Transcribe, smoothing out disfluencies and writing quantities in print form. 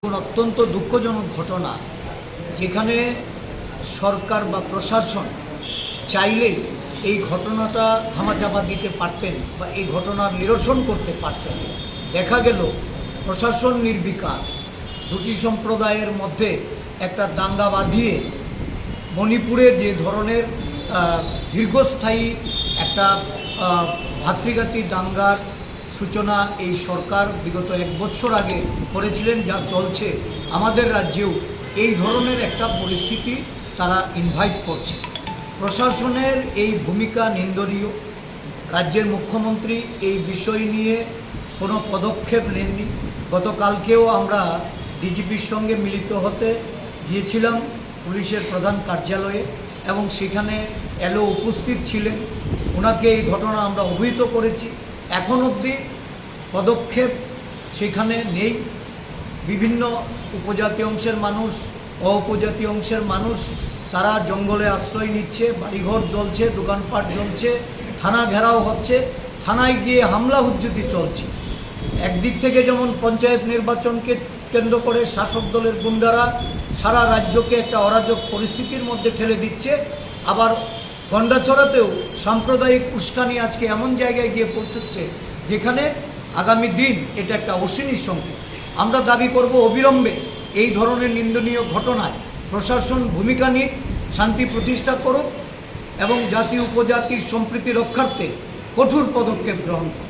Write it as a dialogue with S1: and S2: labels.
S1: অত্যন্ত দুঃখজনক ঘটনা, যেখানে সরকার বা প্রশাসন চাইলে এই ঘটনাটা ধামাচাপা দিতে পারতেন বা এই ঘটনার নিরসন করতে পারতেন। দেখা গেল প্রশাসন নির্বিকার, দুটি সম্প্রদায়ের মধ্যে একটা দাঙ্গা বাঁধিয়ে মণিপুরে যে ধরনের দীর্ঘস্থায়ী একটা ভাতৃঘাতী দাঙ্গার সূচনা এই সরকার বিগত 1 বছর আগে করেছিলেন, যা চলছে আমাদের রাজ্যেও এই ধরনের একটা পরিস্থিতি তারা ইনভাইট করছে। প্রশাসনের এই ভূমিকা নিন্দনীয়। রাজ্যের মুখ্যমন্ত্রী এই বিষয় নিয়ে কোনো পদক্ষেপ নেননি। গতকালকেও আমরা ডিজিপির সঙ্গে মিলিত হতে গিয়েছিলাম পুলিশের প্রধান কার্যালয়ে, এবং সেখানে এলও উপস্থিত ছিলেন। ওনাকে এই ঘটনা আমরা অবহিত করেছি। এখন অবধি পদক্ষেপ সেখানে নেই। বিভিন্ন উপজাতি অংশের মানুষ, উপজাতি অংশের মানুষ তারা জঙ্গলে আশ্রয় নিচ্ছে, বাড়িঘর জ্বলছে, দোকানপাট জ্বলছে, থানা ঘেরাও হচ্ছে, থানায় গিয়ে হামলা হুজ্জুতি চলছে। একদিক থেকে যেমন পঞ্চায়েত নির্বাচনকে কেন্দ্র করে শাসক দলের গুন্ডারা সারা রাজ্যকে একটা অরাজক পরিস্থিতির মধ্যে ঠেলে দিচ্ছে, আবার গন্ডাছড়াতেও সাম্প্রদায়িক উস্কানি আজকে এমন জায়গায় গিয়ে পৌঁছচ্ছে যেখানে আগামী দিন এটা একটা অশনির সংকেত। আমরা দাবি করব অবিলম্বে এই ধরনের নিন্দনীয় ঘটনায় প্রশাসন ভূমিকা নিয়ে শান্তি প্রতিষ্ঠা করুক এবং জাতি উপজাতির সম্প্রীতি রক্ষার্থে কঠোর পদক্ষেপ গ্রহণ করুক।